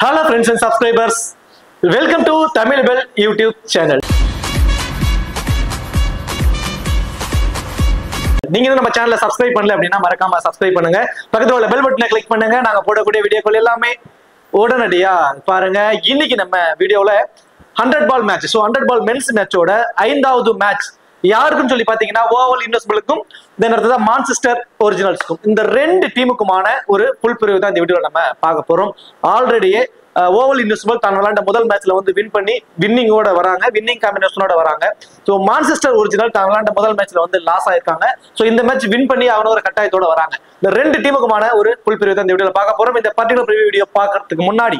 Hello friends and subscribers, welcome to Tamil Bell YouTube channel. நீங்க நம்ம சேனலை subscribe பண்ணல அப்படின்னா மறக்காம சப்ஸ்கிரைப் பண்ணுங்க. பக்கத்துல உள்ள பெல் பட்டனை கிளிக் பண்ணுங்க. நாங்க போடக்கூடிய வீடியோக்கள் எல்லாமே உடனடியா பாருங்க. இன்னைக்கு நம்ம வீடியோல 100 பால் மேட்ச், 100 பால் மென்ஸ் மேட்சோட 5வது மேட்ச் யாருக்குன்னு சொல்லி பாத்தீங்கன்னா ஓவல் இன்வெஸ்ட்மெண்ட்டுக்கும் அடுத்ததான் மான்செஸ்டர் ஒரிஜினல்ஸ்க்கும் இந்த ரெண்டு டீமுக்குமான ஒரு புல் பிரிவு தான் இந்த வீடியோல நம்ம பார்க்க போறோம். ஆல்ரெடியே ஓவல் இன்வெஸ்ட்மெண்ட் தான் விளையாண்ட முதல் மேட்ச்ல வந்து வின் பண்ணி வின்னிங்கோட வராங்க, வின்னிங் காம்பினேஷனோட வராங்க. ஸோ மான்செஸ்டர் ஒரிஜினல் தான் விளையாண்ட முதல் மேட்ச்ல வந்து லாஸ் ஆயிருக்காங்க. ஸோ இந்த மேட்ச் வின் பண்ணி அவன ஒரு கட்டாயத்தோட வராங்க. இந்த ரெண்டு டீமுக்குமான ஒரு புல் பிரிவு தான் இந்த வீடியோல பார்க்க போறோம். இந்த பர்டிகுலர் ப்ரிவியூ வீடியோ பார்க்கறதுக்கு முன்னாடி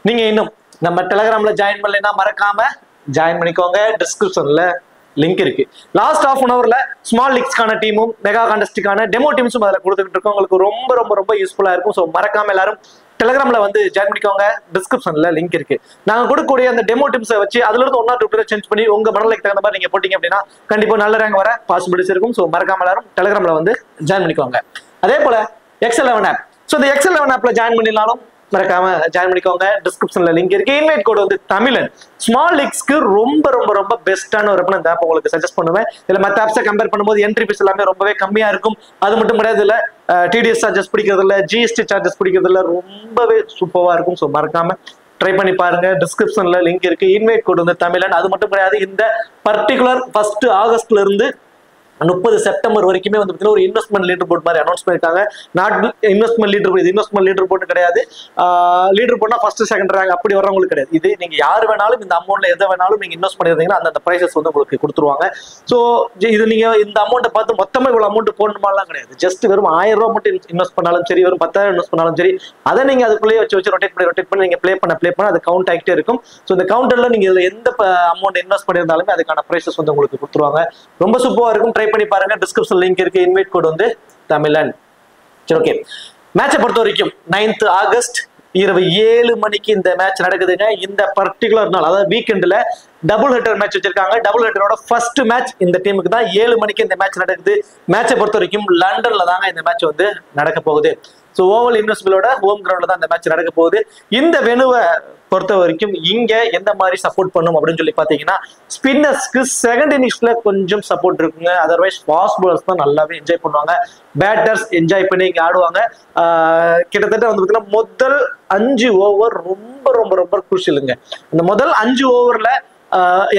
நீங்க இன்னும் நம்ம டெலிகிராம்ல ஜாயின் பண்ணலைன்னா மறக்காம ஜாயின் பண்ணிக்கோங்க. டிஸ்கிரிப்ஷன்ல லிங்க் இருக்கு. லாஸ்ட் ஹாஃப் அன் அவர்ல ஸ்மால் லீக்ஸ்க்கான டீமும் மெகா கான்டெஸ்டுக்கான டெமோ டீம்ஸும் அதில் கொடுத்துட்டு இருக்கோம். உங்களுக்கு ரொம்ப ரொம்ப ரொம்ப யூஸ்ஃபுல்லா இருக்கும். ஸோ மறக்காம எல்லாரும் டெலிகிராம்ல வந்து ஜாயின் பண்ணிக்கோங்க. டிஸ்கிரிப்ஷன்ல லிங்க் இருக்கு. நாங்க கொடுக்கக்கூடிய அந்த டெமோ டீம்ஸை வச்சு அதுல இருந்து 1 or 2 பிளேயர் சேஞ்ச் பண்ணி உங்க மனநிலைக்கு தகுந்த மாதிரி நீங்க போட்டீங்க அப்படின்னா கண்டிப்பா நல்ல ரேங்க் வர பாசிபிலிட்டிஸ் இருக்கும். ஸோ மறக்காம எல்லாரும் டெலிகிராம்ல வந்து ஜாயின் பண்ணிக்கோங்க. அதே போல XL11 ஆப். ஸோ இந்த XL11 ஆப்ல ஜாயின் பண்ணினாலும் மறக்காம ஜாயின் பண்ணிக்கோங்க. டிஸ்கிரிப்ஷன்ல லிங்க் இருக்கு. இன்வைட் கோட் வந்து தமிழன். ஸ்மால் லீக்ஸ்க்கு ரொம்ப ரொம்ப ரொம்ப பெஸ்டான ஒரு இந்த ஆப் உங்களுக்கு சஜஸ்ட் பண்ணுவேன். இதுல மற்ற ஆப்ஸை கம்பேர் பண்ணும்போது என்ட்ரி ஃபீஸ் எல்லாமே ரொம்பவே கம்மியா இருக்கும். அது மட்டும் கிடையாது, இல்ல TDS சார்ஜஸ் பிடிக்கிறது இல்ல, GST சார்ஜஸ் பிடிக்கிறது இல்ல, ரொம்பவே சூப்பரா இருக்கும். ஸோ மறக்காம ட்ரை பண்ணி பாருங்க. டிஸ்கிரிப்ஷன்ல லிங்க் இருக்கு. இன்வைட் கோட் வந்து தமிழன். அது மட்டும் கிடையாது, இந்த பர்டிகுலர் 1 ஆகஸ்ட்ல இருந்து 30 செப்டம்பர் வரைக்குமே வந்து ஒரு இன்வெஸ்ட்மெண்ட் லீடர் போர்ட் மாதிரி அனௌன்ஸ் பண்ணிருக்காங்க. நாட் இன்வெஸ்ட்மெண்ட் லீடர் போர்ட், இது இன்வெஸ்ட்மெண்ட் லீடர் போர்ட் கிடையாது. லீடர் போர்ட்னா ஃபர்ஸ்ட் செகண்ட் ரேங்க் அப்படி வரவங்களுக்கு கிடையாது. இது நீங்க யார் வேணாலும் இந்த அமௌண்ட்ல எதை வேணாலும் நீங்க இன்வெஸ்ட் பண்ணிருந்தீங்கன்னா அந்த பிரைசஸ் வந்து உங்களுக்கு கொடுத்துருவாங்க. ஸோ இது நீங்க இந்த அமௌண்ட்டை பார்த்து மொத்தமா இவ்வளவு அமௌண்ட் போடணுமாலாம் கிடையாது. ஜஸ்ட் வெறும் 1000 ரூபாய் மட்டும் இன்வெஸ்ட் பண்ணாலும் சரி, வெறும் 10,000 இன்வெஸ்ட் பண்ணாலும் சரி, அதை நீங்க அதுக்குள்ளேயே வச்சு ரொட்டேட் பண்ணி நீங்க ப்ளே பண்ண அது கவுண்ட் ஆகிட்டே இருக்கும். ஸோ இந்த கவுண்டர்ல நீங்க இதுல எந்த அமௌண்ட் இன்வெஸ்ட் பண்ணியிருந்தாலுமே அதுக்கான பிரைசஸ் வந்து உங்களுக்கு கொடுத்துருவாங்க. ரொம்ப சூப்பரா இருக்கும். ட்ரை பண்ணி பாருங்க. டிஸ்கிரிப்ஷன் லிங்க் இருக்கு. இன்வைட் கோட் வந்து தமிழன். சரி, ஓகே. மேட்சை பொறுத்த வரைக்கும் 9th ஆகஸ்ட் இரவு 7 மணிக்கு இந்த மேட்ச் நடக்குதுங்க. இந்த பர்டிகுலர் நாள், அதாவது வீக்கெண்ட்ல டபுள் ஹெட்டர் மேட்ச் வச்சிருக்காங்க. டபுள் ஹெட்டரோட ஃபர்ஸ்ட் மேட்ச் இந்த டீமுக்கு தான் 7 மணிக்கு இந்த மேட்ச் நடக்குது. மேட்சை பொறுத்த வரைக்கும் லண்டன்ல தாங்க இந்த மேட்ச் வந்து நடக்க போகுது. ஸோ ஓவல் இன்வெஸ்ட்மெண்டோட ஹோம் கிரவுண்ட்ல தான் இந்த மேட்ச் நடக்க போகுது. இந்த வெனுவை பொறுத்த வரைக்கும் இங்க எந்த மாதிரி சப்போர்ட் பண்ணும் அப்படின்னு சொல்லி பாத்தீங்கன்னா, ஸ்பின்னர்ஸ்க்கு செகண்ட் இன்னிங்ஸ்ல கொஞ்சம் சப்போர்ட் இருக்குங்க. அதர்வைஸ் ஃபாஸ்ட் பாலர்ஸ் தான் நல்லாவே என்ஜாய் பண்ணுவாங்க. பேட்டர்ஸ் என்ஜாய் பண்ணி இங்க ஆடுவாங்க. கிட்டத்தட்ட வந்து பாத்தீங்கன்னா முதல் 5 ஓவர் ரொம்ப ரொம்ப ரொம்ப குருஷியலுங்க. இந்த முதல் 5 ஓவர்ல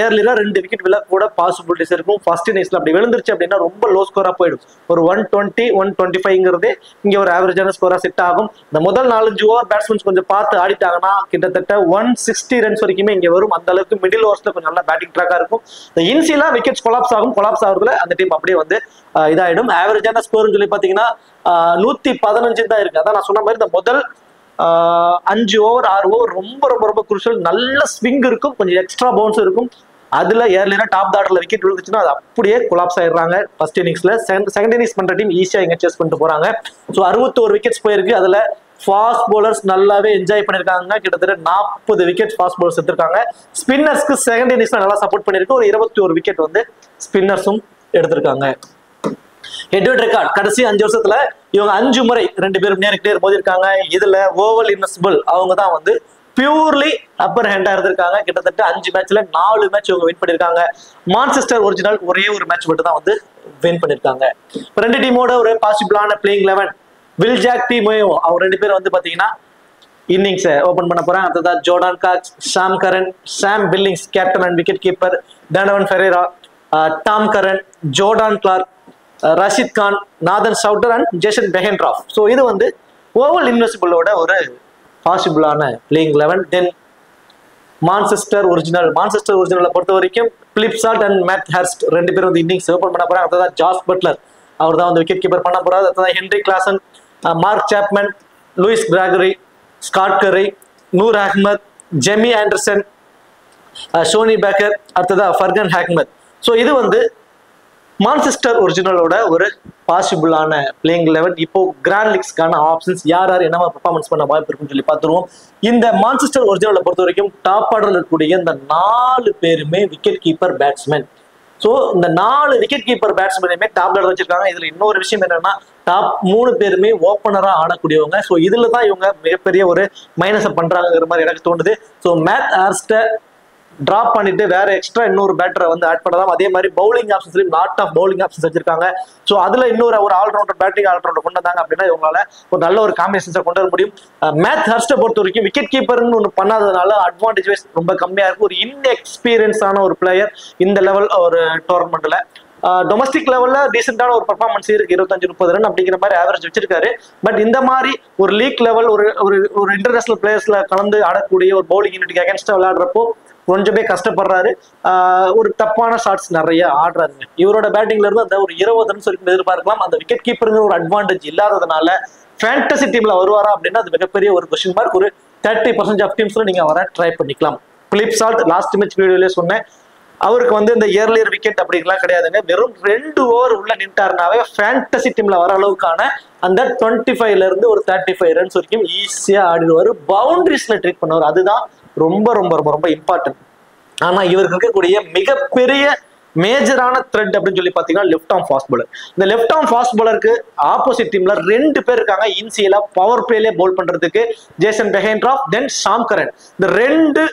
ஏர்லியா 2 விக்கெட் விழ கூட பாசிபிலிட்டிஸ் இருக்கும். ஃபர்ஸ்ட் இன்னிங்ஸ்ல அப்படி விழுந்துருச்சு அப்படின்னா ரொம்ப லோ ஸ்கோரா போயிடும். ஒரு 120, 125 இங்க ஒரு ஆவரேஜான ஸ்கோரா செட் ஆகும். இந்த முதல் 4-5 ஓவர் பேட்ஸ்மேன்ஸ் கொஞ்சம் பார்த்து ஆடிட்டாங்கன்னா கிட்டத்தட்ட 160 ரன்ஸ் வரைக்குமே இங்க வரும். அந்த அளவுக்கு மிடில் ஓவர்ஸ்ல கொஞ்சம் நல்லா பேட்டிங் ட்ராக்கா இருக்கும். இந்த இன்சியலா விக்கெட்ஸ் கொலாப்ஸ் ஆகுறதுல அந்த டீம் அப்படியே வந்து இதாயிடும். ஆவரேஜான ஸ்கோர்னு சொல்லி பாத்தீங்கன்னா 115 தான் இருக்கு. அதான் நான் சொன்ன மாதிரி இந்த முதல் 5 ஓவர் 6 ஓவர் ரொம்ப ரொம்ப ரொம்ப குருஷியல். நல்ல ஸ்விங் இருக்கும், கொஞ்சம் எக்ஸ்ட்ரா பவுன்ஸ் இருக்கும். அதுல ஏர்லியா டாப் ஆர்டர்ல விக்கெட் விழுந்துச்சுன்னா அது அப்படியே கொலாப்ஸ் ஆயிடுறாங்க. ஃபர்ஸ்ட் இன்னிங்ஸ்ல செகண்ட் இன்னிங்ஸ் பண்ற டீம் ஈஸியா இங்க சேஸ் பண்ணிட்டு போறாங்க. ஸோ 61 விக்கெட்ஸ் போயிருக்கு. அதுல ஃபாஸ்ட் பவுலர்ஸ் நல்லாவே என்ஜாய் பண்ணிருக்காங்க. கிட்டத்தட்ட 40 விக்கெட் ஃபாஸ்ட் பவுலர்ஸ் எடுத்திருக்காங்க. ஸ்பின்னர்ஸ்க்கு செகண்ட் இன்னிங்ஸ்ல நல்லா சப்போர்ட் பண்ணிருக்கு. ஒரு 21 விக்கெட் வந்து ஸ்பின்னர்ஸும் எடுத்திருக்காங்க. ஹெட்வர்ட் ரெக்கார்ட் கடைசி 5 வருஷத்துல இவங்க 5 முறை 2 பேரும் நேருக்கு மோதி இருக்காங்க. இதுல ஓவல் இன்வெஸ்ட்மெண்ட் அவங்க தான் வந்து பியூர்லி அப்பர் ஹேண்டா இருந்திருக்காங்க. கிட்டத்தட்ட 5 மேட்ச்ல 4 மேட்ச் இவங்க வின் பண்ணிருக்காங்க. மான்செஸ்டர் ஒரிஜினல் ஒரே ஒரு மேட்ச் மட்டும் தான் வந்து வின் பண்ணிருக்காங்க. 2 டீமோட ஒரு பாசிபிளான பிளேயிங் 11 வில் ஜாக் டீமோ அவங்க 2 பேரும் வந்து பாத்தீங்கன்னா இன்னிங்ஸ் ஓபன் பண்ண போறாங்க. அடுத்ததான் Jordan Cox, Sam Curran, Sam Billings captain and wicket keeper, Donovan Ferreira, Tom Curran, Jordan Clarke, Rashid Khan, Nathan Sowter and Jason Behrendorff. So இது வந்து ஓவல் இன்வெஸ்ட்மெண்டோட ஒரு பாசிபிளான பிளேயிங் 11. தென் மான்செஸ்டர் ஒரிஜினலை பொறுத்த வரைக்கும் Phil Salt and Matt Hurst 2 பேரும் வந்து இன்னிங்ஸ் ஓபன் பண்ண போறாங்க. அடுத்ததான் ஜாஸ் பட்லர், அவர் தான் வந்து விக்கெட் கீப்பர் பண்ண போறாரு. அடுத்ததான் Henry Klaasen, Mark Chapman, Lewis Gregory, Scott Currie, Noor Ahmad, Jamie Anderson, Sonny Baker, அடுத்ததான் ஃபர்கன் ஹாக்மத். ஸோ இது வந்து மான்செஸ்டர் ஒரிஜினலோட ஒரு பாசிபிளான பிளேயிங் 11. இப்போ கிராண்ட் லீக்ஸ்க்கான ஆப்ஷன்ஸ் யார் என்ன பெர்ஃபார்மன்ஸ் பண்ண வாய்ப்பு இருக்குன்னு சொல்லி பார்த்துருவோம். இந்த மான்செஸ்டர் ஒரிஜினலை பொறுத்த வரைக்கும் டாப் ஆர்டர்ல இருக்கக்கூடிய இந்த 4 பேருமே விக்கெட் கீப்பர் பேட்ஸ்மேன். ஸோ இந்த 4 விக்கெட் கீப்பர் பேட்ஸ்மேனுமே டாப்ல வச்சிருக்காங்க. இதுல இன்னொரு விஷயம் என்னன்னா டாப் 3 பேருமே ஓப்பனரா ஆடக்கூடியவங்க. ஸோ இதுல தான் இவங்க மிகப்பெரிய ஒரு மைனஸை பண்றாங்கிற மாதிரி எனக்கு தோணுது. ஸோ மேத் ஹார்ஸ்ட டிராப் பண்ணிட்டு வேற எக்ஸ்ட்ரா இன்னொரு பேட்டரை வந்து ஆட் பண்ணலாம். அதே மாதிரி பவுலிங் ஆப்ஷன்ஸ்லயும் லாட் ஆஃப் பவுலிங் ஆப்ஷன்ஸ் வச்சிருக்காங்க. ஸோ அதுல இன்னொரு ஒரு ஆல்ரவுண்டர் பேட்டிங் ஆல்ரவுண்டர் கொண்டு வந்தாங்க அப்படின்னா இவங்களால ஒரு நல்ல ஒரு காம்பினேஷன்ஸை கொண்டு வர முடியும். மேத் ஹர்ஸ்ட்டை பொறுத்த வரைக்கும் விக்கெட் கீப்பர்னு ஒன்று பண்ணாததுனால அட்வான்டேஜ் வைஸ் ரொம்ப கம்மியா இருக்கும். ஒரு இன்எக்ஸ்பீரியன்ஸான ஒரு பிளேயர் இந்த லெவல் ஒரு டோர்னமெண்ட்ல டொமஸ்டிக் லெவல்ல டீசென்டான ஒரு பெர்ஃபார்மன்ஸ் இருக்கு. 25-30 ரன் அப்படிங்கிற மாதிரி ஆவரேஜ் வச்சிருக்காரு. பட் இந்த மாதிரி ஒரு லீக் லெவல் ஒரு இன்டர்நேஷனல் பிளேயர்ஸ்ல கலந்து ஆடக்கூடிய ஒரு பவுலிங் யூனிட்டுக்கு அகேன்ஸ்டா விளையாடுறப்போ கொஞ்சமே கஷ்டப்படுறாரு. ஒரு தப்பான ஷாட்ஸ் நிறைய ஆடுறாருங்க. இவரோட பேட்டிங்ல இருந்து அந்த ஒரு 20 ரன்ஸ் வரைக்கும் எதிர்பார்க்கலாம். அந்த விக்கெட் கீப்பருங்கிற ஒரு அட்வான்டேஜ் இல்லாததுனால ஃபேண்டசி டீம்ல வருவாரா அப்படின்னா அது மிகப்பெரிய ஒரு கொஸ்டின் மார்க். ஒரு 30% ஆஃப் டீம்ஸ்ல நீங்க அவரை ட்ரை பண்ணிக்கலாம். பிலிப் சால்ட் லாஸ்ட் மேட்ச் வீடியோலயே சொன்னேன், அவருக்கு வந்து இந்த இயர்லியர் விக்கெட் அப்படிங்கலாம் கிடையாதுங்க. வெறும் 2 ஓவர் உள்ள நின்ட்டாருனாவே ஃபேண்டசி டீம்ல வர அளவுக்கான அந்த 25ல இருந்து ஒரு 35 ரன்ஸ் வரைக்கும் ஈஸியா ஆடிடுவாரு. பவுண்டரிஸ்ல ட்ரீட் பண்ணுவார். அதுதான் ரொம்ப ரொம்ப ரொம்ப ரொம்ப இம்பார்ட்டன்ட். ஆனா இவருக்கு இருக்கக்கூடிய மிகப்பெரிய மேஜரான த்ரெட் அப்படின்னு சொல்லி பாத்தீங்கன்னா லெஃப்ட் ஆர்ம் ஃபாஸ்ட் பாலர். இந்த லெஃப்ட் ஆர்ம் ஃபாஸ்ட் பாலருக்கு ஆப்போசிட் டீம்ல 2 பேர் இருக்காங்க இன்சியலா பவர் பிளேலே பவுல் பண்றதுக்கு. Jason Behrendorff then Sam Curran. இந்த 2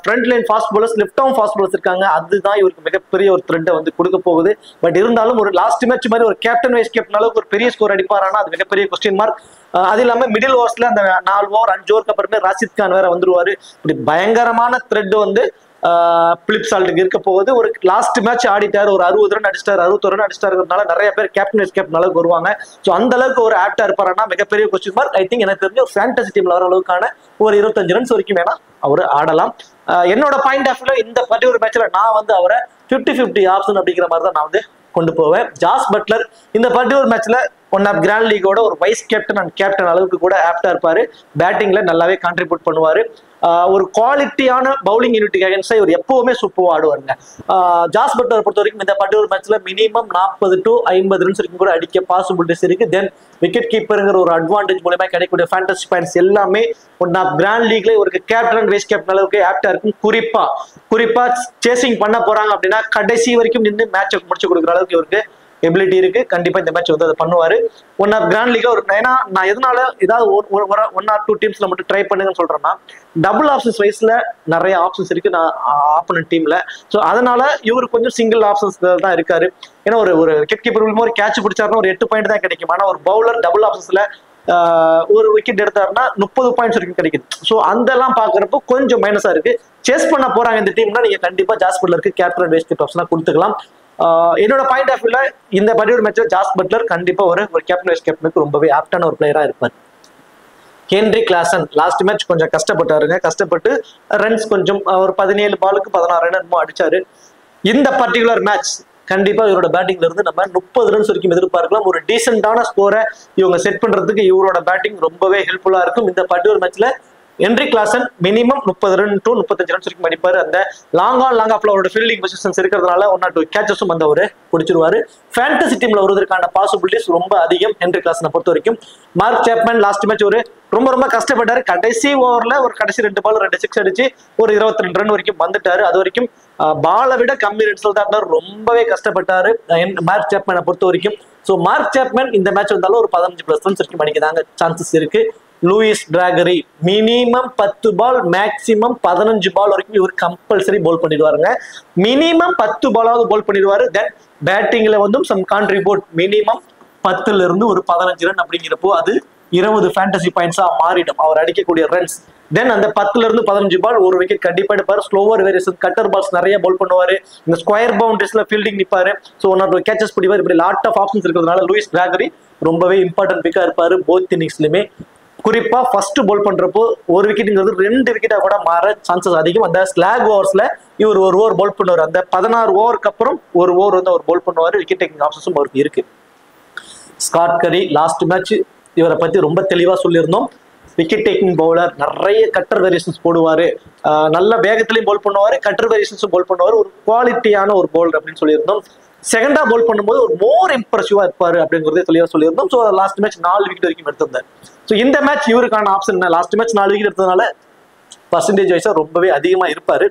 front line fast bowlers left arm fast bowlers இருக்காங்க. அதுதான் இவருக்கு மிகப்பெரிய ஒரு த்ரெட்டை வந்து கொடுக்க போகுது. பட் இருந்தாலும் ஒரு லாஸ்ட் மேட்ச் மாதிரி ஒரு கேப்டன் வைஸ் கேப்டன் அளவுக்கு ஒரு பெரிய ஸ்கோர் அடிப்பாரானா அது மிகப்பெரிய கொஸ்டின் மார்க். அது இல்லாம மிடில் ஓவர்ஸ்ல அந்த 4 ஓவர் 5 ஓவருக்கு அப்புறமே ராஷித் கான் வேற வந்துருவாரு. இப்படி பயங்கரமான த்ரெட் வந்து பிலிப் சால்ட்டுக்கு இருக்க போகுது. ஒரு லாஸ்ட் மேட்ச் ஆடிட்டாரு, ஒரு 60 ரன் அடிச்சிட்டாரு, 61 ரன் அடிச்சிட்டாருனால நிறைய பேர் கேப்டன் வைஸ் கேப்டன் அளவுக்கு வருவாங்க. ஸோ அந்த அளவுக்கு ஒரு ஆப்டா இருப்பாருன்னா மிகப்பெரிய கொஸ்டின் மார்க். ஐ திங்க் எனக்கு தெரிஞ்ச ஒரு ஃபேண்டசி டீம்ல வர அளவுக்கான ஒரு 25 ரன்ஸ் வரைக்கும் வேணா அவர் ஆடலாம். என்னோட பாயிண்ட் ஆஃப் வியூல இந்த பர்டிகுலர் மேட்ச்ல நான் வந்து அவரை 50-50 ஆப்ஷன் அப்படிங்கிற மாதிரி தான் நான் வந்து கொண்டு போவேன். ஜாஸ் பட்லர் இந்த பர்டிகுலர் மேட்ச்ல ஒன் ஆஃப் கிராண்ட் லீகோட ஒரு வைஸ் கேப்டன் அண்ட் கேப்டன் அளவுக்கு கூட ஆப்டா இருப்பாரு. பேட்டிங்ல நல்லாவே கான்ட்ரிபியூட் பண்ணுவாரு. ஒரு குவாலிட்டியான பவுலிங் யூனிட்டுக்கு அகேன்ஸ்டா இவர் எப்பவுமே சூப்பர் ஆடுவாருங்க. ஜாஸ் பட்லர் பொறுத்த வரைக்கும் இந்த பர்டிகுலர் மேட்ச்ல மினிமம் 40 to 50 ரன்ஸ் வரைக்கும் கூட அடிக்க பாசிபிலிட்டிஸ் இருக்கு. தென் விக்கெட் கீப்பருங்கிற ஒரு அட்வான்டேஜ் மூலமா கிடைக்கக்கூடிய ஃபேண்டசி பாயிண்ட்ஸ் எல்லாமே ஒன் ஆஃப் கிராண்ட் லீக்ல ஒரு கேப்டன் அண்ட் வைஸ் கேப்டன் அளவுக்கு ஆப்டா இருக்கும். குறிப்பா சேசிங் பண்ண போறாங்க அப்படின்னா கடைசி வரைக்கும் நின்று மேட்சை முடிச்சு கொடுக்குற அளவுக்கு இவருக்கு எபிலிட்டி இருக்கு. கண்டிப்பா இந்த மேட்ச் வந்து அதை பண்ணுவாரு. ஒன் ஆஃப் கிராண்ட் லீக்ல ஒரு நான் எதனால ஏதாவது 1 or 2 டீம்ஸ்ல மட்டும் ட்ரை பண்ணுங்கன்னு சொல்றேன்னா டபுள் ஆப்ஷன்ஸ் வைஸ்ல நிறைய ஆப்ஷன்ஸ் இருக்கு நான் ஆப்போனன்ட் டீம்ல. ஸோ அதனால இவர் கொஞ்சம் சிங்கிள் ஆப்ஷன்ஸ் தான் இருக்காரு. ஏன்னா ஒரு விக்கெட் கீப்பர் ஒரு கேட்ச் பிடிச்சாருன்னா ஒரு 8 பாயிண்ட் தான் கிடைக்கும். ஆனா ஒரு பவுலர் டபுள் ஆப்ஷன்ஸ்ல ஒரு விக்கெட் எடுத்தாருன்னா 30 பாயிண்ட்ஸ் வரைக்கும் கிடைக்குது. ஸோ அதெல்லாம் பாக்குறப்போ கொஞ்சம் மைனஸா இருக்கு. சேஸ் பண்ண போறாங்க இந்த டீம்னா நீங்க கண்டிப்பா ஜாஸ் பட்லருக்கு கேப்டன் வைஸ் கேப்டன் ஆப்ஷனா கொடுத்துக்கலாம். என்னோட பாயிண்ட் ஆஃப் வியூல இந்த பர்டிகுலர் மேட்ச்ல ஜாஸ் பட்லர் கண்டிப்பா ஒரு கேப்டன் வைஸ் கேப்டனுக்கு ரொம்பவே ஆப்டான ஒரு பிளேயரா இருப்பார். ஹென்ரி கிளாசன் லாஸ்ட் மேட்ச் கொஞ்சம் கஷ்டப்பட்டாருங்க. கஷ்டப்பட்டு ரன்ஸ் கொஞ்சம் ஒரு 17 பாலுக்கு 16 ரன் என்னமோ அடிச்சாரு. இந்த பர்டிகுலர் மேட்ச் கண்டிப்பா இவரோட பேட்டிங்ல இருந்து நம்ம 30 ரன்ஸ் வரைக்கும் எதிர்பார்க்கலாம். ஒரு டீசென்டான ஸ்கோரை இவங்க செட் பண்றதுக்கு இவரோட பேட்டிங் ரொம்பவே ஹெல்ப்ஃபுல்லா இருக்கும். இந்த பர்டிகுலர் மேட்ச்ல Henry Klaasen minimum 30 run to 35 runs வரைக்கும் அடிப்பாரு. அந்த லாங் ஆஃப்ல அவரோட ஃபீல்டிங் பொசிஷன்ஸ் இருக்கிறதுனால 1 or 2 கேச்சஸும் வந்து அவரு பிடிச்சிருவாரு. ஃபேண்டசி டீம்ல வருவதற்கான பாசிபிலிட்டிஸ் ரொம்ப அதிகம் ஹென்ரி கிளாசனை பொறுத்த வரைக்கும். மார்க் சேப்மேன் லாஸ்ட் மேட்ச் ஒரு ரொம்ப கஷ்டப்பட்டாரு. கடைசி ஓவர்ல ஒரு கடைசி 2 பால் 2 6 அடிச்சு ஒரு 22 ரன் வரைக்கும் வந்துட்டாரு. அது வரைக்கும் பாலை விட கம்மி ரன்ஸ்ல தான் ரொம்பவே கஷ்டப்பட்டாரு மார்க் சேப்மேனை பொறுத்த வரைக்கும். ஸோ மார்க் சேப்மேன் இந்த மேட்ச் வந்தாலும் ஒரு 15+ ரன்ஸ் வரைக்கும் அடிக்கதாங்க சான்சஸ் இருக்கு. லூயிஸ் டிராகரி மினிமம் 10 பால் மேக்சிமம் 15 பால் வரைக்கும் இவர் கம்பல்சரி போல் பண்ணிடுவாருங்க. மினிமம் 10 பாலாவது போல் பண்ணிடுவாரு. தென் பேட்டிங்ல வந்து சம் கான்ட்ரிபியூட் மினிமம் 10ல இருந்து ஒரு 15 ரன் அப்படிங்கிறப்போ அது 20 ஃபேண்டசி பாயிண்ட்ஸா மாறிடும் அவர் அடிக்கக்கூடிய ரன்ஸ். தென் அந்த 10ல இருந்து 15 பால் ஒரு விக்கெட் கண்டிப்பா எடுப்பாரு. ஸ்லோவர் வேரியேஷன் கட்டர் பால்ஸ் நிறைய போல் பண்ணுவாரு. இந்த ஸ்கொயர் பவுண்டரிஸ்ல ஃபீல்டிங் நிப்பாரு. ஸோ 1 or 2 கேச்சஸ் பிடிவார். இப்படி லாட் ஆஃப் ஆப்ஷன்ஸ் இருக்கிறதுனால லூயிஸ் டிராகரி ரொம்பவே இம்பார்ட்டன்ட் பிக்கா இருப்பாரு போத் இன்னிங்ஸ்லயுமே. குறிப்பா ஃபர்ஸ்ட் போல் பண்றப்போ ஒரு விக்கெட்டுங்கிறது 2 விக்கெட்டா கூட மாற சான்சஸ் அதிகம். அந்த ஸ்லாக் ஓவர்ஸ்ல இவர் ஒரு ஓவர் போல் பண்ணுவார். அந்த 16 ஓவருக்கு அப்புறம் ஒரு ஓவர் வந்து அவர் போல் பண்ணுவார். விக்கெட் டேக்கிங் ஆப்ஷன்ஸும் அவருக்கு இருக்கு. ஸ்காட் கரி லாஸ்ட் மேட்ச் இவரை பத்தி ரொம்ப தெளிவா சொல்லியிருந்தோம். விக்கெட் டேக்கிங் பவுலர், நிறைய கட்டர் வேரியேஷன்ஸ் போடுவாரு, நல்ல வேகத்திலையும் போல் பண்ணுவாரு, கட்டர் வேரியேஷன்ஸும் போல் பண்ணுவாரு. ஒரு குவாலிட்டியான ஒரு பவுலர் அப்படின்னு சொல்லியிருந்தோம். செகண்டா போல் பண்ணும்போது ஒரு மோர் இம்ப்ரெசிவா இருப்பாரு அப்படிங்கறதே தெளிவா சொல்லியிருந்தோம். ஸோ லாஸ்ட் மேட்ச் 4 விக்கெட் வரைக்கும் எடுத்திருந்தார். ஸோ இந்த மேட்ச் இவருக்கான ஆப்ஷன் லாஸ்ட் மேட்ச் 4 விக்கெட் எடுத்ததுனால பர்சன்டேஜ் வைஸா ரொம்பவே அதிகமா இருப்பாரு.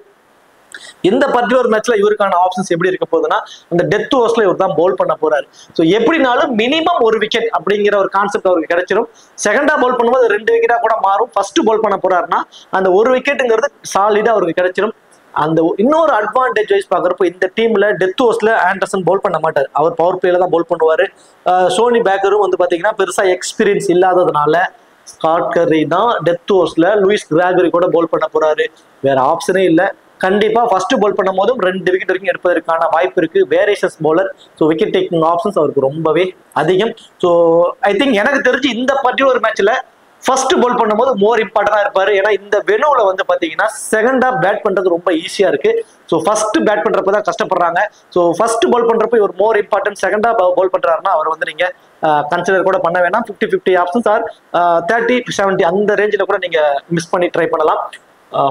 இந்த பர்டிகுலர் மேட்ச்ல இவருக்கான ஆப்ஷன்ஸ் எப்படி இருக்க போகுதுன்னா, அந்த டெத் ஓவர்ஸ்ல இவர் தான் பவுல் பண்ண போறாரு. ஸோ எப்படினாலும் மினிமம் ஒரு விக்கெட் அப்படிங்கிற ஒரு கான்செப்ட் அவருக்கு கிடைச்சிடும். செகண்டா பவுல் பண்ணும்போது 2 விக்கெட்டா கூட மாறும். ஃபர்ஸ்ட் பவுல் பண்ண போறாருன்னா அந்த ஒரு விக்கெட்டுங்கிறது சாலிடா அவருக்கு கிடைச்சிடும். அந்த இன்னொரு அட்வான்டேஜ் வைஸ் பாக்குறப்போ இந்த டீம்ல டெத் ஓவர்ஸ்ல ஆண்டர்சன் பவுல் பண்ண மாட்டார். அவர் பவர் பிளேல தான் பவுல் பண்ணுவாரு. சோனி பேக்கரும் வந்து பாத்தீங்கன்னா பெருசா எக்ஸ்பீரியன்ஸ் இல்லாததுனால ஸ்காட் கர்ரி தான் டெத் ஓவர்ஸ்ல லூயிஸ் கிராகரி கூட பவுல் பண்ண போறாரு. வேற ஆப்ஷனே இல்லை. கண்டிப்பா ஃபர்ஸ்ட் பவுல் பண்ணும் போதும் 2 விக்கெட் வரைக்கும் எடுப்பதற்கான வாய்ப்பு இருக்கு. Variations bowler. So wicket taking options அவருக்கு ரொம்பவே அதிகம். ஸோ ஐ திங்க் எனக்கு தெரிஞ்சு இந்த பர்டிகுலர் மேட்ச்ல ஃபர்ஸ்ட் பவுல் பண்ணும்போது மோர் இம்பார்ட்டன்டா இருப்பாரு. ஏன்னா இந்த வெனுல வந்து பாத்தீங்கன்னா செகண்டா பேட் பண்றது ரொம்ப ஈஸியா இருக்கு. ஸோ ஃபர்ஸ்ட் பேட் பண்றப்ப தான் கஷ்டப்படுறாங்க. ஸோ ஃபர்ஸ்ட் பவுல் பண்றப்ப இவர் மோர் இம்பார்ட்டன்ட். செகண்டா பவுல் பண்றாருன்னா அவர் வந்து நீங்க கன்சிடர் கூட பண்ண வேணாம். 50-50 ஆப்ஷன்ஸ் ஆர் 30-70 அந்த ரேஞ்சில் கூட நீங்க மிஸ் பண்ணி ட்ரை பண்ணலாம்.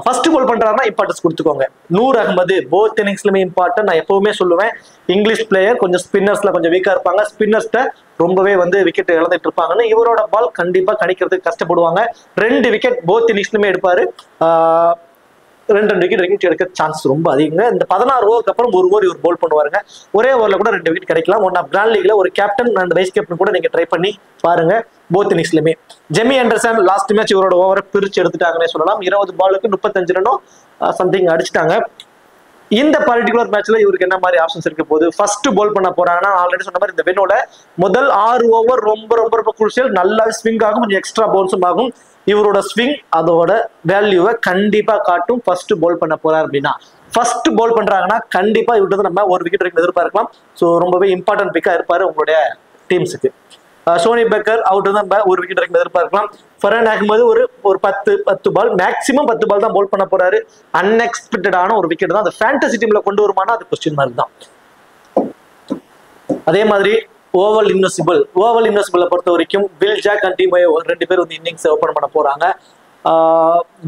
ஃபர்ஸ்ட் பவுல் பண்றாருன்னா இம்பார்ட்டன்ஸ் கொடுத்துக்கோங்க. நூர் அகமது போத் இன்னிங்ஸ்லுமே இம்பார்ட்டன்ட். நான் எப்பவுமே சொல்லுவேன், இங்கிலீஷ் பிளேயர் கொஞ்சம் ஸ்பின்னர்ஸ்ல கொஞ்சம் வீக்கா இருப்பாங்க. ஸ்பின்னர்ஸ்ட ரொம்பவே வந்து விக்கெட் இழந்துட்டு இருப்பாங்கன்னு இவரோட பால் கண்டிப்பா கணிக்கிறதுக்கு கஷ்டப்படுவாங்க. 2 விக்கெட் போத் இன்னிங்ஸ்லுமே எடுப்பாரு. 2 விக்கெட் வரைக்கும் எடுக்க சான்ஸ் ரொம்ப அதிகங்க. இந்த 16 ஓவருக்கு அப்புறம் ஒரு ஓவர் இவர் பவுல் பண்ணுவாருங்க. ஒரே ஓவர்ல கூட 2 விக்கெட் கிடைக்கலாம். ஒன் ஆஃப் கிராண்ட் லீக்ல ஒரு கேப்டன் அண்ட் வைஸ் கேப்டன் கூட நீங்க ட்ரை பண்ணி பாருங்க. போத் இன்னிங்ஸ்லுமே ஜெமி ஆண்டர்சன் லாஸ்ட் மேட்ச் இவரோட ஓவரை பிரிச்சு எடுத்துட்டாங்கன்னே சொல்லலாம். 20 பாலுக்கு 35 ரன்னும் சம்திங் அடிச்சுட்டாங்க. இந்த பர்டிகுலர் மேட்ச்ல இவருக்கு என்ன மாதிரி ஆப்ஷன்ஸ் இருக்க போது? ஃபர்ஸ்ட் பவுல் பண்ண போறாங்கன்னா ஆல்ரெடி சொன்ன மாதிரி இந்த வெனோட முதல் 6 ஓவர் ரொம்ப ரொம்ப ரொம்ப குரூசியல். நல்லா ஸ்விங் ஆகும், கொஞ்சம் எக்ஸ்ட்ரா பவுல்ஸும் ஆகும். இவரோட ஸ்விங் அதோட வேல்யூவை கண்டிப்பா காட்டும். ஃபர்ஸ்ட் பவுல் பண்ண போறாரு அப்படின்னா ஃபர்ஸ்ட் பவுல் பண்றாங்கன்னா கண்டிப்பா இவர்கிட்ட நம்ம ஒரு விக்கெட் வரைக்கும் எதிர்பார்க்கலாம். ஸோ ரொம்பவே இம்பார்ட்டன்ட் பிக்கா இருப்பாரு உங்களுடைய டீம்ஸுக்கு. சோனி பேக்கர் அவுட் தான் ஒரு விக்கெட் வரைக்கும் எதிர்பார்க்கலாம். ஃபர்ஹான் அஹ்மது ஒரு 10 பால் மேக்ஸிமம் 10 பால் தான் பவுல் பண்ண போறாரு. அன்எக்ஸ்பெக்டடான ஒரு விக்கெட் தான். அந்த ஃபேண்டசி டீம்ல கொண்டு வருமானா அது கொஸ்டின் மார்க் தான். அதே மாதிரி ஓவல் இன்வெஸ்டிபிள் பொறுத்த வரைக்கும் வில் ஜாக் அண்ட் டீம் 2 பேர் வந்து இன்னிங்ஸ் ஓபன் பண்ண போறாங்க.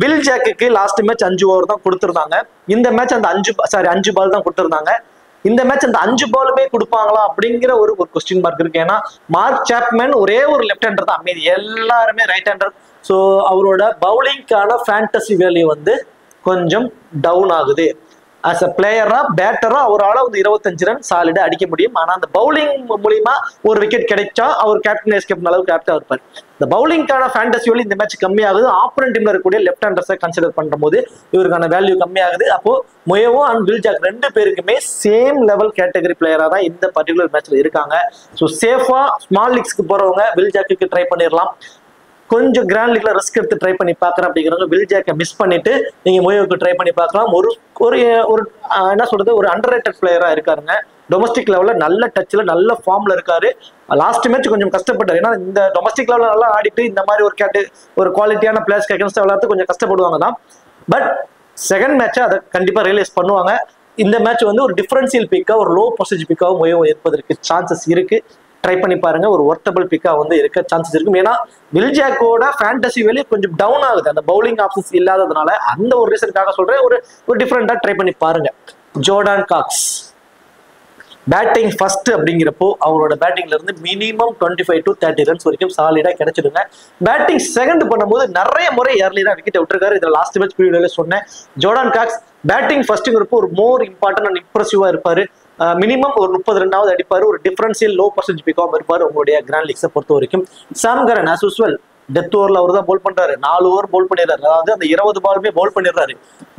Will jack last match 5 over தான் கொடுத்திருந்தாங்க. இந்த மேட்ச் அந்த 5 பால் தான் கொடுத்திருந்தாங்க. இந்த மேட்ச் அந்த 5 பாலுமே கொடுப்பாங்களா அப்படிங்கிற ஒரு கொஸ்டின் மார்க் இருக்கு. ஏன்னா மார்க் சாப்மேன் ஒரே ஒரு லெஃப்ட் ஹேண்டர் தான், மீதி எல்லாருமே ரைட் ஹேண்டர். ஸோ அவரோட பவுலிங்கான ஃபேண்டசி வேல்யூ வந்து கொஞ்சம் டவுன் ஆகுது. ஆஸ் அ பிளேயரா பேட்டரா அவரால் வந்து 25 ரன் சாலிடா அடிக்க முடியும். ஆனா அந்த பவுலிங் மூலியமா ஒரு விக்கெட் கிடைச்சா அவர் கேப்டன் வைஸ் கேப்டன் அளவுக்கு கேப்டா இருப்பார். இந்த பவுலிங்கான ஃபேண்டசி வேல்யூ இந்த மேட்ச் கம்மியாகுது. ஆப்போனன்ட் டீம்ல இருக்கக்கூடிய லெஃப்ட் ஹேண்டர்ஸை கன்சிடர் பண்ணும் போது இவருக்கான வேல்யூ கம்மியாகுது. அப்போ மொயவோ அண்ட் வில் ஜாக் 2 பேருக்குமே சேம் லெவல் கேட்டகரி பிளேயரா தான் இந்த பர்டிகுலர் மேட்ச்ல இருக்காங்க. ஸோ சேஃபா ஸ்மால் லீக்ஸ்க்கு போறவங்க வில் ஜாக்கு ட்ரை பண்ணிடலாம். கொஞ்சம் கிராண்ட் லீக்ல ரிஸ்க் எடுத்து ட்ரை பண்ணி பாக்குறேன் அப்படிங்கிறவங்க வில் ஜாக்கை மிஸ் பண்ணிட்டு நீங்க மொயோவுக்கு ட்ரை பண்ணி பார்க்கலாம். ஒரு என்ன சொல்றது, ஒரு அண்டர் ரேட்டட் பிளேயரா இருக்காருங்க. டொமஸ்டிக் லெவல்ல நல்ல டச்ல நல்ல ஃபார்ம்ல இருக்காரு. லாஸ்ட் மேட்ச் கொஞ்சம் கஷ்டப்பட்டாரு. ஏன்னா இந்த டொமஸ்டிக் லெவல்ல நல்லா ஆடிட்டு இந்த மாதிரி ஒரு குவாலிட்டியான பிளேயர்ஸ் அகேன்ஸ்ட் விளையாட்டு கொஞ்சம் கஷ்டப்படுவாங்க தான். பட் செகண்ட் மேட்சை அதை கண்டிப்பா ரியலைஸ் பண்ணுவாங்க. இந்த மேட்ச் வந்து ஒரு டிஃபரன்சியல் பிக்கா ஒரு லோ பர்சன்டேஜ் பிக்காவும் மொயோ இருப்பதற்கு சான்சஸ் இருக்கு. ட்ரை பண்ணி பாருங்க. ஒரு ஒர்த்தபிள் பிக்கா வந்து இருக்க சான்சஸ் இருக்கும். ஏன்னா வில் ஜாக்கோட ஃபேண்டசி வேல்யூ கொஞ்சம் டவுன் ஆகுது அந்த பவுலிங் ஆப்ஷன்ஸ் இல்லாததுனால. அந்த ஒரு ரீசனுக்காக சொல்றேன், ஒரு டிஃபரெண்டா ட்ரை பண்ணி பாருங்க. ஜோர்டான் காக்ஸ் பேட்டிங் ஃபர்ஸ்ட் அப்படிங்கிறப்போ அவரோட பேட்டிங்ல இருந்து மினிமம் 25 to 30 ரன்ஸ் வரைக்கும் சாலிடா கிடைச்சிடுங்க. பேட்டிங் செகண்ட் பண்ணும்போது நிறைய முறை ஏர்லியரா விக்கெட் விட்டுருக்காரு. இதுல லாஸ்ட் மேட்ச் வீடியோல சொன்னேன். ஜோர்டான் காக்ஸ் பேட்டிங் ஃபர்ஸ்ட்ங்கிறப்போ ஒரு மோர் இம்பார்ட்டன்ட் அண்ட் இம்ப்ரெசிவா இருப்பாரு. மினிமம் ஒரு 30 ரன்னாவது அடிப்பாரு. ஒரு டிஃபரன்சியல் லோ பர்சன்டேஜ் பிக்காவும் இருப்பாரு உங்களுடைய கிராண்ட் லீக்ஸை பொறுத்த வரைக்கும். சாம் கரன் ஆஸ் யூசுவல் டெத் ஓவர்ல அவர் தான் பவுல் பண்றாரு. 4 ஓவர் பவுல் பண்ணிடுறாரு. அதாவது அந்த 20 பாலுமே பவுல் பண்ணிடுறாரு.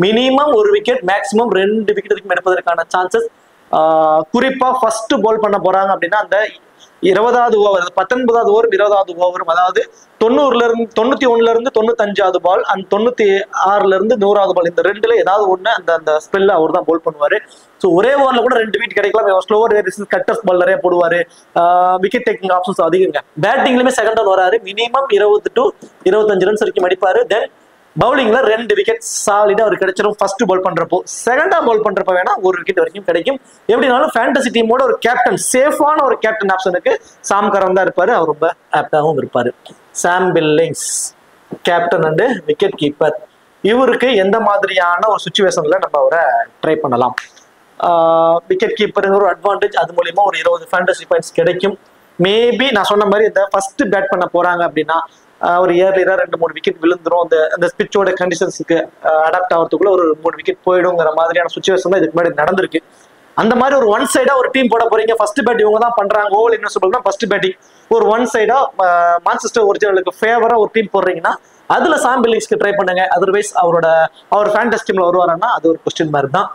மினிமம் ஒரு விக்கெட் மேக்ஸிமம் 2 விக்கெட் வரைக்கும் எடுப்பதற்கான சான்சஸ். குறிப்பா ஃபர்ஸ்ட் பவுல் பண்ண போறாங்க அப்படின்னா அந்த 20வது ஓவர் 19வது ஓவர் 20வது ஓவர், அதாவது 91ல இருந்து 95வது பால் அண்ட் 96ல இருந்து 100வது பால், இந்த 2ல ஏதாவது ஒண்ணு அந்த ஸ்பெல்ல அவர் தான் பவுல் பண்ணுவாரு. ஸோ ஒரே ஓவர்ல கூட 2 விக்கெட் கிடைக்கலாம். ஸ்லோவர் கட்டர்ஸ் பால் நிறைய போடுவாரு. விக்கெட் டேக்கிங் ஆப்ஷன்ஸ் அதிகங்க. பேட்டிங்லயுமே செகண்ட் ரன் வராரு. மினிமம் 20 to 25 ரன்ஸ் வரைக்கும் அடிப்பாரு. தென் பவுலிங்ல 2 விக்கெட் சாலிடா அவர் கிடைச்சிடும் ஃபர்ஸ்ட் பவுல் பண்றப்போ. செகண்டா பவுல் பண்றப்ப வேணா 1 விக்கெட் வரைக்கும் கிடைக்கும். எப்படினாலும் ஃபேண்டசி டீமோட ஒரு கேப்டன், சேஃபான ஒரு கேப்டன் ஆப்ஷனுக்கு சாம் கரன் தான் இருப்பாரு. அவர் ரொம்ப ஆப்டாகவும் இருப்பாரு. சாம் Billings captain and wicket keeper. இவருக்கு எந்த மாதிரியான ஒரு சுச்சுவேஷன்ல நம்ம அவரை ட்ரை பண்ணலாம்? விக்கெட் கீப்பருங்கிற ஒரு அட்வான்டேஜ், அது மூலியமா ஒரு 20 ஃபேண்டசி பாயிண்ட்ஸ் கிடைக்கும். மேபி நான் சொன்ன மாதிரி இந்த ஃபர்ஸ்ட் பேட் பண்ண போறாங்க அப்படின்னா ஒரு இயர்லியரா 2-3 விக்கெட் விழுந்துரும். அந்த பிச்சோட கண்டிஷன்ஸுக்கு அடாப்ட் ஆகிறதுக்குள்ள ஒரு 3 விக்கெட் போயிடுங்கிற மாதிரியான சுச்சுவேஷன் தான் இதுக்கு முன்னாடி நடந்திருக்கு. அந்த மாதிரி ஒரு ஒன் சைடா ஒரு டீம் போட போறீங்க, ஃபர்ஸ்ட் பேட் இவங்க தான் பண்றாங்க, ஓவல் இன்வெஸ்டபிள்னா ஃபர்ஸ்ட் பேட்டிங் ஒரு ஒன் சைடா மான்செஸ்டர் ஒரிஜினலுக்கு ஃபேவரா ஒரு டீம் போடுறீங்கன்னா அதுல சாம் பில்லிங்ஸ்க்கு ட்ரை பண்ணுங்க. அதர்வைஸ் அவர் ஃபேண்டஸ் டீம்ல வருவாருன்னா அது ஒரு கொஸ்டின் மார்க் தான்.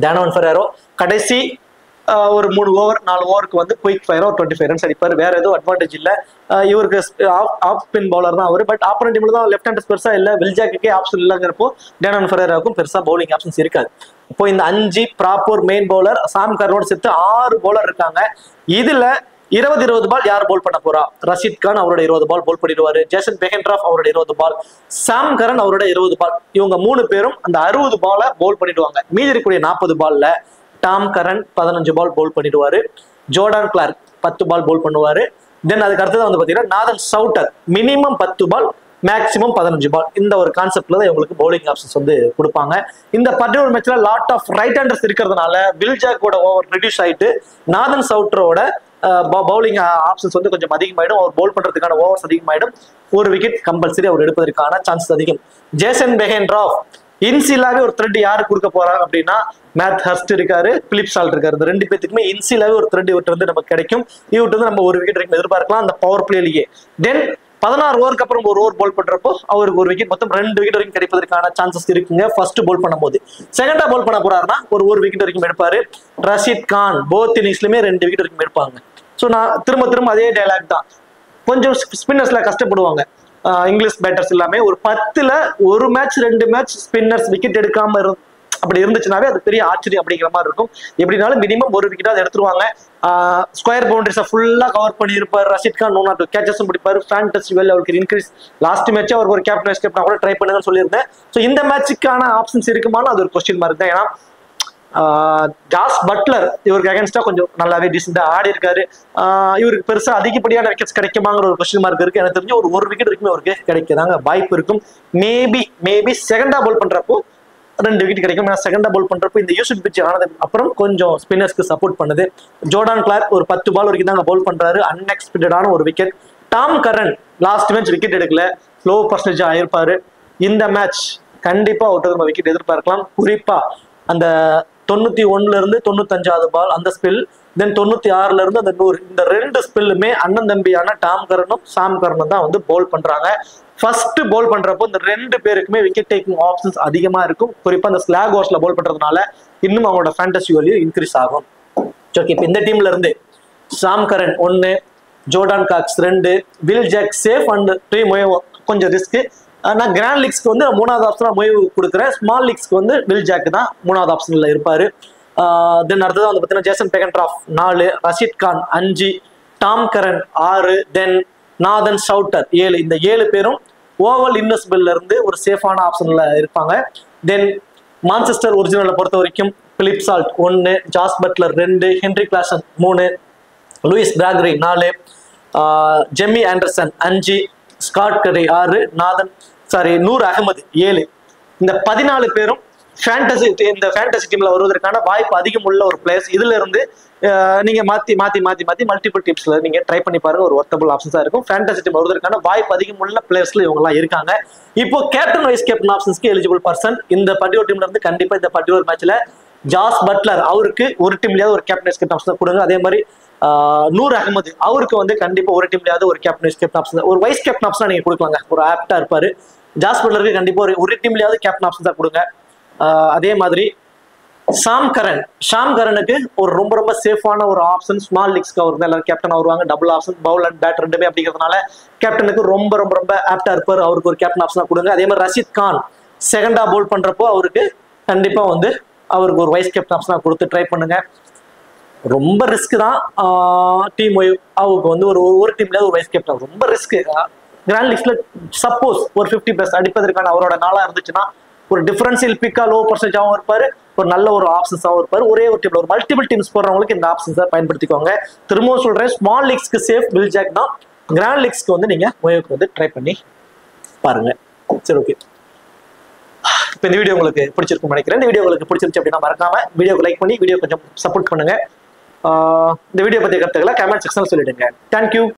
டேனோன் ஃபெரேரோ கடைசி ஒரு 3 ஓவர் 4 ஓவருக்கு வந்து குயிக் ஃபயரா ஒரு 25 ரன்ஸ் அடிப்பார். வேற எதுவும் அட்வான்டேஜ் இல்லை. இவருக்கு ஆஃப் ஸ்பின் பவுலர் தான் அவர். பட் ஆப்போனன்ட் டீம்ல தான் லெஃப்ட் ஹேண்டர்ஸ் பெருசா இல்லை, வில்ஜாக்குக்கே ஆப்ஷன் இல்லைங்கிறப்போ டேனோன் ஃபெரேராவுக்கும் பெருசா பவுலிங் ஆப்ஷன்ஸ் இருக்காது. இப்போ இந்த 5 ப்ராப்பர் மெயின் பவுலர் சாம் கரனோட சேர்த்து 6 பவுலர் இருக்காங்க. இதுல 20 பால் யார் போல் பண்ண போறா? ரஷீத் கான் அவரோட 20 பால் போல் பண்ணிடுவாரு. ஜேசன் பெஹென்ட்ராஃப் அவரோட 20 பால், சாம் கரன் அவரோட 20 பால். இவங்க 3 பேரும் அந்த 60 பாலை போல் பண்ணிடுவாங்க. மீதி இருக்கக்கூடிய 40 பால்ல டாம் கரன் 15 பால் போல் பண்ணிடுவாரு. ஜோர்டான் கிளார்க் 10 பால் போல் பண்ணுவாரு. தென் அதுக்கு அடுத்தது வந்து பாத்தீங்கன்னா நாதன் சவுட்டர் மினிமம் 10 பால் மேக்ஸிமம் 15 பால். இந்த ஒரு கான்செப்ட்ல தான் இவங்களுக்கு பவுலிங் ஆப்ஷன்ஸ் வந்து கொடுப்பாங்க. இந்த பர்டிகுலர் மேட்ச்ல லாட் ஆஃப் ரைட் ஹேண்டர்ஸ் இருக்கிறதுனால வில்ஜாக்கோட ஓவர் ரெடியூஸ் ஆயிட்டு நாதன் சவுட்டரோட பவுலிங் ஆப்ஷன்ஸ் வந்து கொஞ்சம் அதிகமாயிடும். அவர் பவுல் பண்றதுக்கான ஓவர்ஸ் அதிகமாயிடும். ஒரு விக்கெட் கம்பல்சரி அவர் எடுப்பதற்கான சான்சஸ் அதிகம். ஜேசன் பெஹென்ட்ராஃப் இன்சிலாவே ஒரு த்ரெட் யாரு கொடுக்க போறாங்க அப்படின்னா மேத் ஹர்ஸ்ட் இருக்காரு, பிலிப் சால்ட் இருக்காரு. இந்த 2 பேத்துக்குமே இன்சிலாவே ஒரு த்ரெட் இவர்கிட்ட வந்து நமக்கு கிடைக்கும். இவர்கிட்ட வந்து நம்ம ஒரு விக்கெட் வரைக்கும் எதிர்பார்க்கலாம் அந்த பவர் பிளேலயே. தென் 16 ஓவருக்கு அப்புறம் ஒரு ஓவர் போல் பண்றப்போ அவருக்கு ஒரு விக்கெட் மொத்தம் 2 விக்கெட் வரைக்கும் கிடைப்பதற்கான சான்சஸ் இருக்குங்க. ஃபர்ஸ்ட் போல் பண்ணும்போது செகண்டா போல் பண்ண போறாருன்னா ஒரு விக்கெட் வரைக்கும் எடுப்பாரு. ரஷீத் கான் போத் இன்னிங்ஸ்லயுமே 2 விக்கெட் வரைக்கும் எடுப்பாங்க. ஸோ நான் திரும்ப அதே டைலாக் தான். கொஞ்சம் ஸ்பின்னர்ஸ்ல கஷ்டப்படுவாங்க இங்கிலீஷ் பேட்டர்ஸ் எல்லாமே. ஒரு 10ல் ஒரு மேட்ச் 2 மேட்ச் ஸ்பின்னர்ஸ் விக்கெட் எடுக்காம அப்படி இருந்துச்சுனாவே அது பெரிய ஆச்சரியம் அப்படிங்கிற மாதிரி இருக்கும். எப்படினாலும் மினிமம் ஒரு விக்கெட் எடுத்துருவாங்க. ஸ்கொயர் பவுண்டரிஸை ஃபுல்லா கவர் பண்ணி இருப்பார். ரஷீத் கான் 1 or 2 கேச்சஸும் பிடிப்பாரு. ஃபேண்டசி வெல் அவருக்கு இன்க்ரீஸ். லாஸ்ட் மேட்ச் அவர் ஒரு கேப்டன் வைஸ் கேப்டன் கூட ட்ரை பண்ணுங்கன்னு சொல்லியிருந்தேன். ஸோ இந்த மேட்சுக்கான ஆப்ஷன்ஸ் இருக்குமானா அது ஒரு கொஸ்டின் மார்க் தான். ஏன்னா ஜாஸ் பட்லர் இவருக்கு அகேன்ஸ்டா கொஞ்சம் நல்லாவே டீசெண்டா ஆடி இருக்காரு. இவருக்கு பெருசா அதிகப்படியான விக்கெட்ஸ் கிடைக்குமாங்கிற ஒரு கொஸ்டின் மார்க் இருக்கு. எனக்கு தெரிஞ்சு ஒரு விக்கெட் வரைக்கும் அவருக்கு கிடைக்கதாங்க வாய்ப்பு இருக்கும். மேபி செகண்டா போல் பண்றப்போ 2 விக்கெட் கிடைக்கும். செகண்டா போல் பண்றப்போ இந்த யூசுப் பிச் ஆனதுக்கு அப்புறம் கொஞ்சம் ஸ்பின்னர்ஸ்க்கு சப்போர்ட் பண்ணுது. ஜோர்டான் கிளார்க் ஒரு 10 பால் வரைக்கும் தாங்க போல் பண்றாரு. அன்எக்ஸ்பெக்டடான ஒரு wicket. Tom Karan last match wicket எடுக்கல, லோ பர்சன்டேஜ் ஆயிருப்பாரு. இந்த மேட்ச் கண்டிப்பா அவர்கிட்ட நம்ம விக்கெட் எதிர்பார்க்கலாம். குறிப்பா அந்த 91ல இருந்து 95வது பால் அந்த ஸ்பெல், தென் 96ல இருந்து அந்த 100, இந்த 2 ஸ்பெல்லுமே அண்ணன் தம்பியான டாம் கரனும் சாம் கரனும் தான் வந்து போல் பண்றாங்க. ஃபர்ஸ்ட் போல் பண்றப்போ இந்த 2 பேருக்குமே விக்கெட் டேக்கிங் ஆப்ஷன்ஸ் அதிகமா இருக்கும். குறிப்பா அந்த ஸ்லாக் ஓவர்ஸ்ல போல் பண்றதுனால இன்னும் அவங்களோட ஃபேண்டசி வேல்யூ இன்க்ரீஸ் ஆகும். ஓகே, இப்போ இந்த டீம்ல இருந்து Sam Curran 1, Jordan Cox 2, Will Jacks safe and கொஞ்சம் ரிஸ்க். நான் கிராண்ட் லீக்ஸ்க்கு வந்து 3வது ஆப்ஷனா மொய்வு கொடுக்குறேன். ஸ்மால் லீக்ஸ்க்கு வந்து வில் ஜாக் தான் 3வது ஆப்ஷன்ல இருப்பாரு. தென் அடுத்ததான் வந்து பார்த்தீங்கன்னா Jason Behrendorff 4, Rashid Khan 5, Tom Curran 6, then Nathan Sowter 7. இந்த 7 பேரும் ஓவல் இன்வெஸ்டபிள்ல இருந்து ஒரு சேஃபான ஆப்ஷன்ல இருப்பாங்க. தென் மான்செஸ்டர் ஒரிஜினலை பொறுத்த வரைக்கும் Phil Salt 1, Jos Buttler 2, Henry Klaasen 3, Lewis Gregory 4, Jamie Anderson 5, Scott Currie 6, Noor Ahmad 7. இந்த 14 பேரும் இந்த ஃபேண்டசி டீம்ல வருவதற்கான வாய்ப்பு அதிகம் உள்ள ஒரு பிளேயர்ஸ். இதுல இருந்து நீங்க மாத்தி மல்டிபிள் டீம்ஸ்ல நீங்க ட்ரை பண்ணி பாருங்க. ஒரு ஒர்த்தபிள் ஆப்ஷன்ஸா இருக்கும். ஃபேண்டசி டீம் வருவதற்கான வாய்ப்பு அதிகம் உள்ள பிளேயர்ஸ்ல இவங்க எல்லாம் இருக்காங்க. இப்போ கேப்டன் வைஸ் கேப்டன் ஆப்ஷன்ஸ்க்கு எலிஜிபிள் பர்சன் இந்த பர்டிகுலர் டீம்ல இருந்து கண்டிப்பா இந்த பர்டிகுலர் மேட்ச்ல ஜாஸ் பட்லர் அவருக்கு ஒரு டீம்லயாவது ஒரு கேப்டன் வைஸ் கேப்டன் ஆப்ஷன் கொடுங்க. அதே மாதிரி நூர் அகமது அவருக்கு வந்து கண்டிப்பா ஒரு டீம்லயாவது ஒரு கேப்டன் வைஸ் கேப்டன் ஆப்ஷன், ஒரு வைஸ் கேப்டன் ஆப்ஷனா நீங்க கொடுக்கலாங்க. ஒரு ஆப்டா இருப்பாரு. ஜாஸ் பட்லருக்கு கண்டிப்பா ஒரு டீம்லயாவது கேப்டன் ஆப்ஷன் தான் கொடுங்க. அதே மாதிரி ஷாம் கரனுக்கு ஒரு ரொம்ப சேஃபான ஒரு ஆப்ஷன். ஸ்மால் லீக்ஸ்க்கு அவர் தான் எல்லாரும் கேப்டன் வருவாங்க. Double option bowl and bat 2மே அப்படிங்கிறதுனால கேப்டனுக்கு ரொம்ப ஆப்டா இருப்பாரு. அவருக்கு ஒரு கேப்டன் ஆப்ஷனா கொடுங்க. அதே மாதிரி ரஷீத் கான் செகண்டா போல் பண்றப்போ அவருக்கு கண்டிப்பா வந்து அவருக்கு ஒரு வைஸ் கேப்டன் ஆப்ஷனா கொடுத்து ட்ரை பண்ணுங்க. ரொம்ப ரிஸ்க் தான். டீம் அவருக்கு வந்து ஒரு டீம்ல ஒரு வைஸ் கேப்டன் ரொம்ப ரிஸ்க். கிராண்ட் லீக்ஸ்ல சப்போஸ் ஒரு 50+ அடிப்பதற்கான அவரோட நாளா இருந்துச்சுன்னா ஒரு டிஃபரன்ஷியல் பிக்கா லோ பர்சன்டேஜாகவும் இருப்பாரு. ஒரு நல்ல ஒரு ஆப்ஷன்ஸாகவும் இருப்பாரு. ஒரே ஒரு டீம்ல ஒரு மல்டிபிள் டீம்ஸ் போடுறவங்களுக்கு இந்த ஆப்ஷன்ஸை பயன்படுத்திக்கோங்க. திரும்பவும் சொல்றேன், ஸ்மால் லீக்ஸ்க்கு சேஃப் வில் ஜாக் தான். கிராண்ட் லீக்ஸ்க்கு வந்து நீங்க மொய்வுக்கு வந்து ட்ரை பண்ணி பாருங்க. சரி, ஓகே. இப்போ இந்த வீடியோ உங்களுக்கு பிடிச்சிருக்கும் நினைக்கிறேன். இந்த வீடியோ உங்களுக்கு பிடிச்சிருச்சு அப்படின்னா மறக்காம வீடியோக்கு லைக் பண்ணி வீடியோ கொஞ்சம் சப்போர்ட் பண்ணுங்க. இந்த வீடியோ பத்தி கருத்துக்களை கமெண்ட் செக்ஷன்ல சொல்லிடுங்க. தேங்க்யூ.